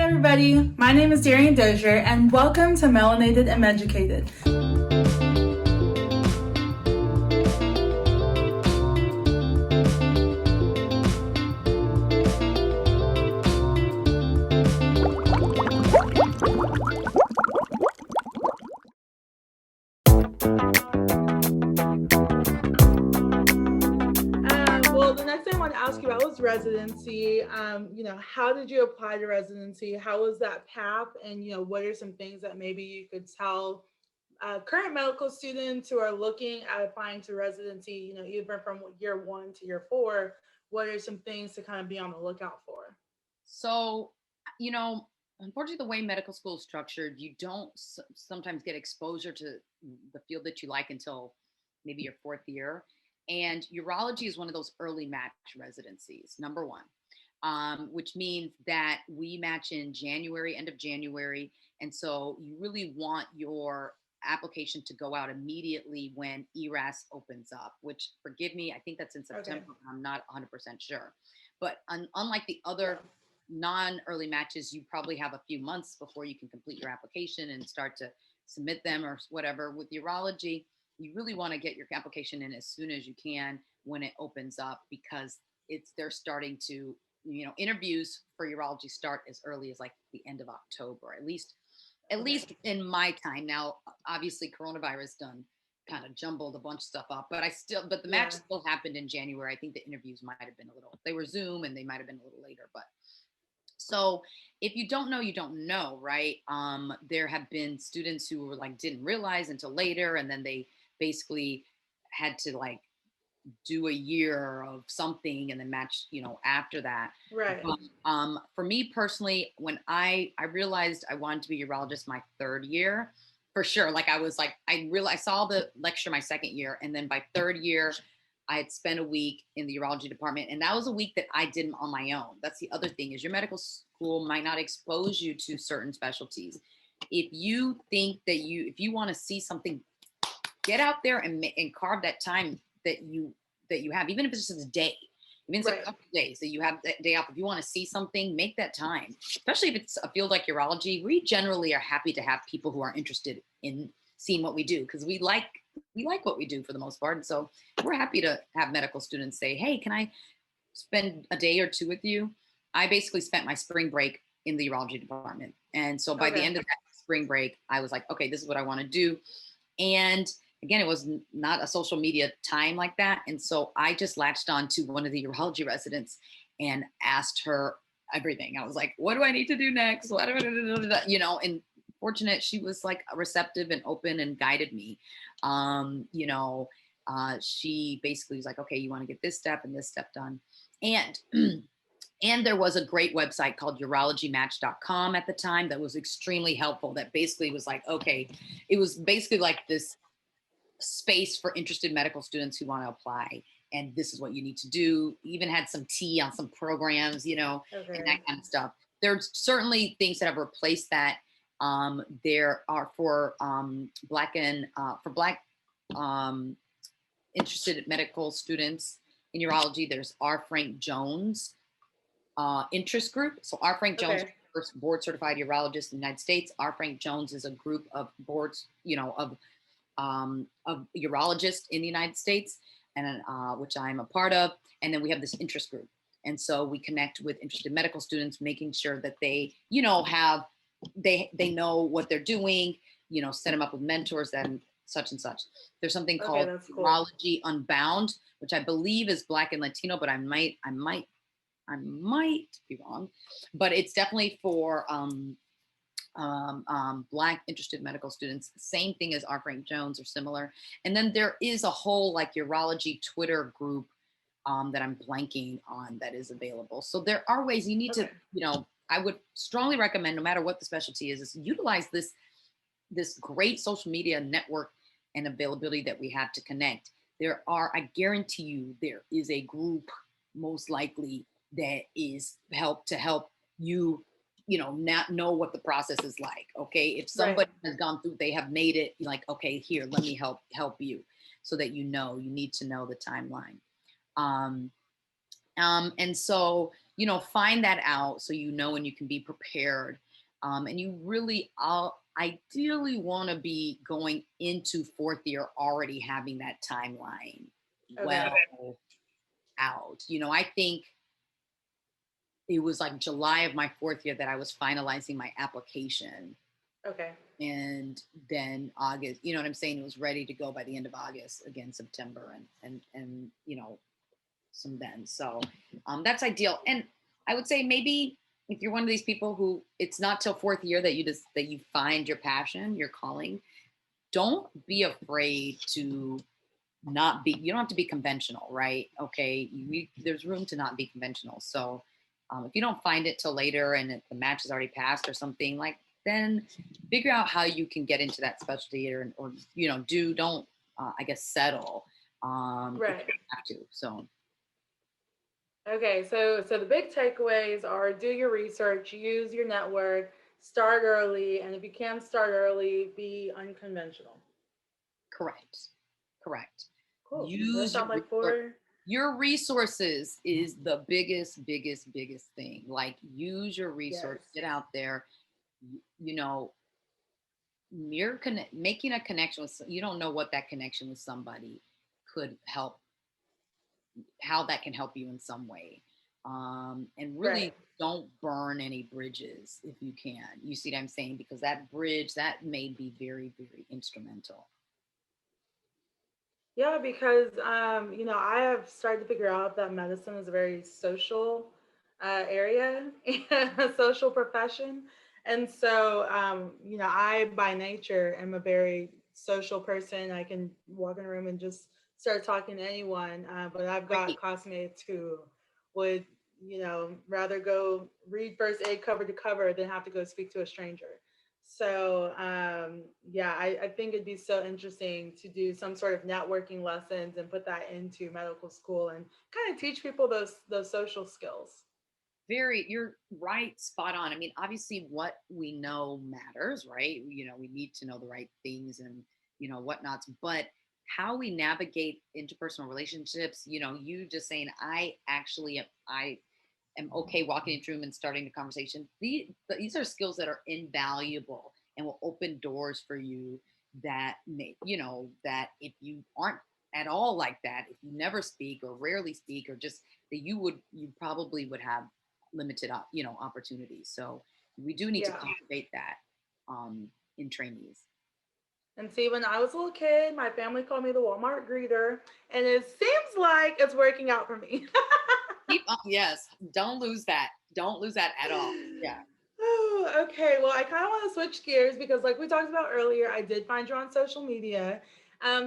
everybody, my name is Darian Dozier and welcome to Melanated and Meducated. Well, the next thing I want to ask you about was residency. How did you apply to residency? How was that path? And, what are some things that maybe you could tell current medical students who are looking at applying to residency, even from year 1 to year 4, what are some things to kind of be on the lookout for? So, you know, unfortunately, the way medical school is structured, you don't sometimes get exposure to the field that you like until maybe your fourth year. And urology is one of those early match residencies, number one, which means that we match in January, end of January. And so you really want your application to go out immediately when ERAS opens up, which, forgive me, I think that's in Okay. September. I'm not 100% sure. But unlike the other Yeah. non-early matches, you probably have a few months before you can complete your application and start to submit them or whatever. With urology, you really want to get your application in as soon as you can when it opens up, because they're starting to, interviews for urology start as early as like the end of October, at least Okay. in my time. Now, obviously coronavirus done kind of jumbled a bunch of stuff up, but the match Yeah. still happened in January. I think the interviews might have been they were Zoom and they might have been a little later, but so if you don't know, you don't know, right? There have been students who were like didn't realize until later, and then they basically had to like do a year of something and then match, after that. Right. But for me personally, when I realized I wanted to be a urologist my third year, for sure. Like I was like, I realized I saw the lecture my second year, and then by third year, I had spent a week in the urology department, and that was a week that I did on my own. That's the other thing, is your medical school might not expose you to certain specialties. If you want to see something, get out there and carve that time that you have, even if it's just a day, even if it's a Right. couple of days that you have that day off. If you want to see something, make that time. Especially if it's a field like urology, we generally are happy to have people who are interested in seeing what we do, because we like what we do for the most part. And so we're happy to have medical students say, "Hey, can I spend a day or two with you?" I basically spent my spring break in the urology department, and so by the Okay. end of that spring break, I was like, "Okay, this is what I want to do." And again, it was not a social media time like that. And so I just latched on to one of the urology residents and asked her everything. I was like, what do I need to do next? What do I, and fortunate, she was like receptive and open and guided me. She basically was like, okay, you want to get this step and this step done. And and there was a great website called urologymatch.com at the time that was extremely helpful. That basically was like, okay, it was basically like this space for interested medical students who want to apply. And this is what you need to do. Even had some tea on some programs, and Okay. that kind of stuff. There's certainly things that have replaced that. There are for Black um, interested medical students in urology. There's R. Frank Jones interest group. So R. Frank Jones, Okay. first board certified urologist in the United States. R. Frank Jones is a group of boards, of urologists in the United States, and which I'm a part of. And then we have this interest group, and so we connect with interested medical students, making sure that they, have they know what they're doing. Set them up with mentors and such and such. There's something Okay, called that's cool. Urology Unbound, which I believe is Black and Latino, but I might be wrong, but it's definitely for Black interested medical students. Same thing as R. Frank Jones or similar. And then there is a whole like urology Twitter group that I'm blanking on that is available. So there are ways you need to, Okay. I would strongly recommend, no matter what the specialty is utilize this great social media network and availability that we have to connect. I guarantee you, there is a group most likely that is help you, not know what the process is like. Okay. If Right. somebody has gone through, they have made it, like, okay, here, let me help you, so that you need to know the timeline. And so find that out so and you can be prepared. And you really ideally want to be going into fourth year already having that timeline Okay. well out. I think it was like July of my fourth year that I was finalizing my application. Okay. And then August, you know what I'm saying? It was ready to go by the end of August, again, September and some then. So that's ideal. And I would say maybe if you're one of these people who it's not till fourth year that you find your passion, your calling, don't be afraid to not be, you don't have to be conventional, right? Okay. There's room to not be conventional. So if you don't find it till later and the match is already passed or something, like, then figure out how you can get into that specialty or don't, I guess, settle if Right. you have to. So Okay, so the big takeaways are do your research, use your network, start early, and if you can start early, be unconventional. correct. Correct. Cool. What does Use that your sound like resource. for? Your resources is the biggest thing. Like, use your resource, Yes. get out there. You know, making a connection with, you don't know what that connection with somebody could help, how that can help you in some way. And Right. really don't burn any bridges if you can. You see what I'm saying? Because that bridge, that may be very instrumental. Yeah, because I have started to figure out that medicine is a very social area, a social profession, and so I by nature am a very social person. I can walk in a room and just start talking to anyone, but I've got Great. classmates who would rather go read first aid cover to cover than have to go speak to a stranger. So yeah, I think it'd be so interesting to do some sort of networking lessons and put that into medical school and kind of teach people those social skills. You're right, spot on. I mean, obviously what we know matters, right? We need to know the right things and whatnots, but how we navigate interpersonal relationships, you just saying, I am okay walking into a room and starting the conversation. These are skills that are invaluable and will open doors for you that that if you aren't at all like that, if you never speak or rarely speak, or just that you probably would have limited opportunities. So we do need to Yeah. cultivate that in trainees. And see, when I was a little kid, my family called me the Walmart greeter, and it seems like it's working out for me. Keep up, yes. Don't lose that. Don't lose that at all. Yeah. Oh, okay. Well, I kind of want to switch gears because, like we talked about earlier, I did find you on social media.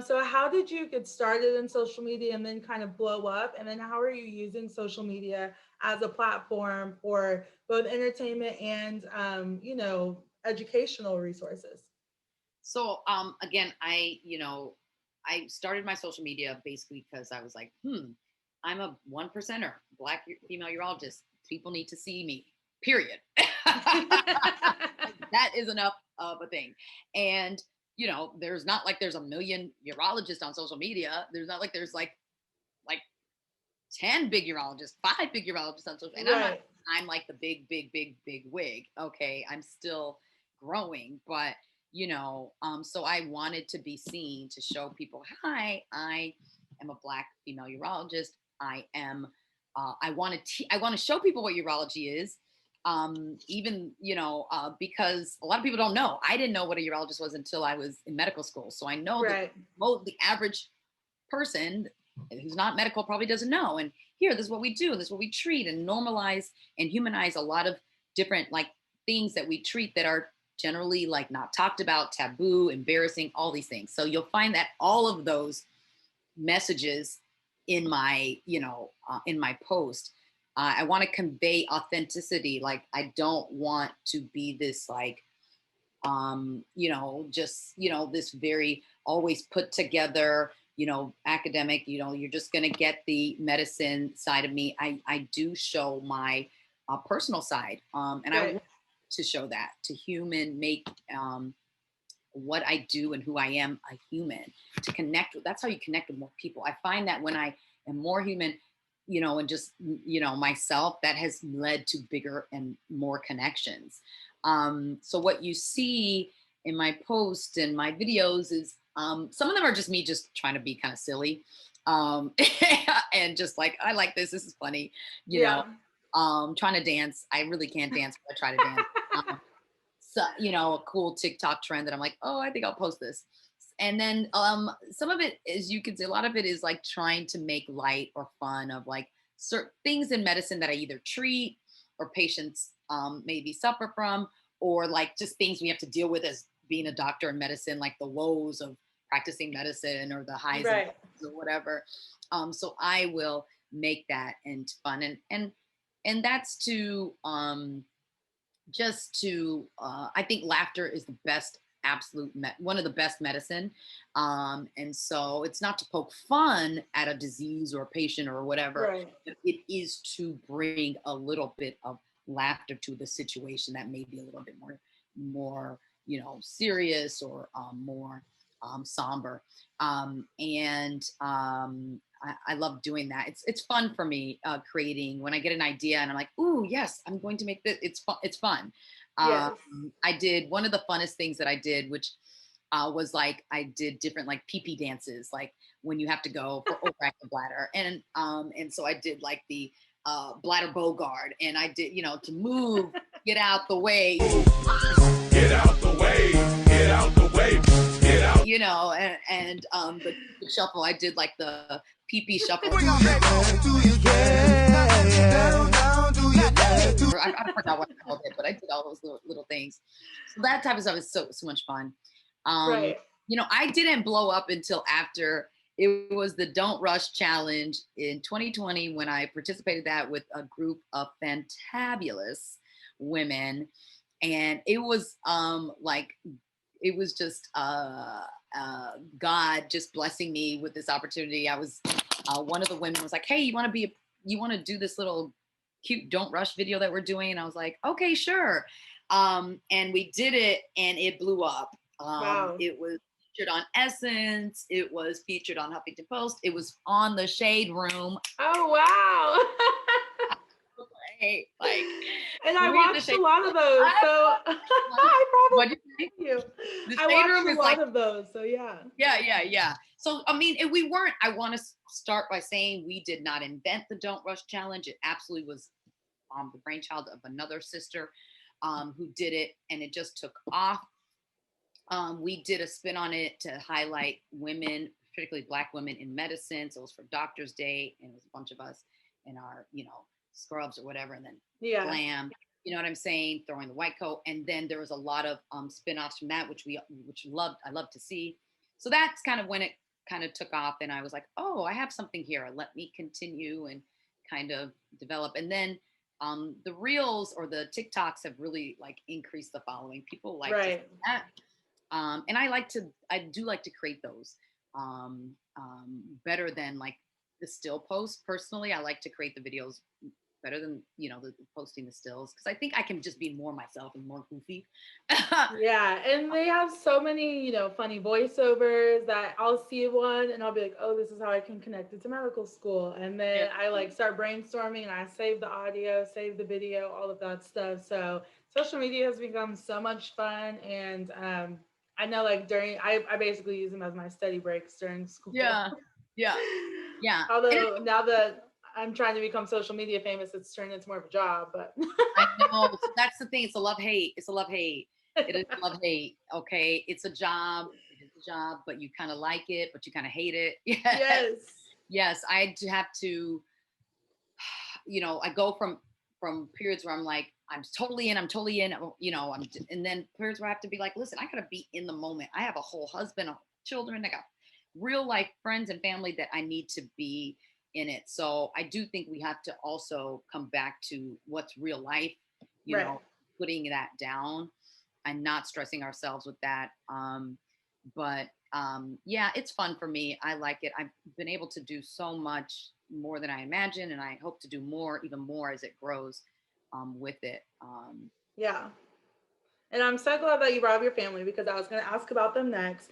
So how did you get started in social media and then kind of blow up? And then how are you using social media as a platform for both entertainment and, educational resources? So again, I started my social media basically because I was like, I'm a one percenter, black female urologist. People need to see me. Period. That is enough of a thing. And there's not like there's a million urologists on social media. There's not like there's like 10 big urologists, 5 big urologists on social. And Right. I'm like the big wig. Okay. I'm still growing, but so I wanted to be seen to show people, hi, I am a black female urologist. I want to show people what urology is. Even, because a lot of people don't know. I didn't know what a urologist was until I was in medical school. So I know that Right. the average person who's not medical probably doesn't know. And here, this is what we do, this is what we treat, and normalize and humanize a lot of different like things that we treat that are generally like not talked about, taboo, embarrassing, all these things. So you'll find that all of those messages in my in my post. I want to convey authenticity. Like, I don't want to be this like just this very always put together academic, you're just going to get the medicine side of me. I do show my personal side, and I Right. want to show that to human make what I do and who I am a human, to connect with. That's how you connect with more people. I find that when I am more human, and just, myself, that has led to bigger and more connections. So what you see in my posts and my videos is, some of them are just me just trying to be kind of silly. Um, and just like, I like this. This is funny, you know, Yeah. trying to dance. I really can't dance, but I try to dance. So, a cool TikTok trend that I'm like, oh, I think I'll post this. And then some of it is, you can see, a lot of it is like trying to make light or fun of like certain things in medicine that I either treat or patients maybe suffer from, or like just things we have to deal with as being a doctor in medicine, like the woes of practicing medicine or the highs and Right. lows or whatever. So I will make that and fun, and that's to just to I think laughter is the best, one of the best medicine. And so it's not to poke fun at a disease or a patient or whatever, Right. but it is to bring a little bit of laughter to the situation that may be a little bit more serious, or more somber. And I love doing that. It's fun for me, creating when I get an idea and I'm like, ooh, yes, I'm going to make this. It's fun. It's fun. Um, Yes. I did one of the funnest things that I did, which was like, I did different like pee pee dances, like when you have to go for overactive bladder, and so I did like the bladder bogard, and I did, to move, get out the way, Get out the way, get out the way, get out. and the shuffle. I did like the pee pee shuffle. Do you care? I forgot what I called it, but I did all those little things. So that type of stuff is so much fun. Um, Right. I didn't blow up until after it was the Don't Rush Challenge in 2020, when I participated that with a group of fantabulous women, and it was like, it was just God just blessing me with this opportunity. I was one of the women was like, "Hey, you want to do this little cute Don't Rush video that we're doing?" And I was like, "Okay, sure." And we did it, and it blew up. Wow. It was featured on Essence. It was featured on Huffington Post. It was on the Shade Room. Oh wow. Like, And I movie at the watched a Shade lot of those, so I What probably do you think? you. The I Shade watched Room a is like, lot of those, so yeah. yeah. So, I mean, we weren't, I want to start by saying we did not invent the Don't Rush Challenge. It absolutely was the brainchild of another sister who did it, and it just took off. We did a spin on it to highlight women, particularly Black women in medicine. So it was for Doctor's Day, and it was a bunch of us in our, scrubs or whatever, and then Yeah. glam. You know what I'm saying? Throwing the white coat, and then there was a lot of spin-offs from that, which I love to see. So that's kind of when it kind of took off, and I was like, oh, I have something here. Let me continue and kind of develop. And then the reels or the TikToks have really like increased the following. People like to see Right. that. And I do like to create those better than like the still post. Personally, I like to create the videos better than, the posting the stills, because I think I can just be more myself and more goofy. Yeah, and they have so many, funny voiceovers that I'll see one and I'll be like, oh, this is how I can connect it to medical school. And Yeah. then I like start brainstorming and I save the audio, save the video, all of that stuff. So social media has become so much fun. And I know like I basically use them as my study breaks during school. Yeah. Yeah. Yeah. And Although now that I'm trying to become social media famous, it's turned into more of a job, but I know. So that's the thing. It's a love hate. It's a love hate. It is a love hate. Okay. It's a job. It is a job, but you kind of like it, but you kind of hate it. Yes. yes. Yes. I do have to, I go from periods where I'm like, I'm totally in, and then periods where I have to be like, listen, I gotta be in the moment. I have a whole husband, children, I got real life friends and family that I need to be in it. So I do think we have to also come back to what's real life, Right. putting that down and not stressing ourselves with that. But yeah, it's fun for me. I like it. I've been able to do so much more than I imagined, and I hope to do more, even more as it grows with it. Yeah. And I'm so glad that you brought up your family because I was going to ask about them next.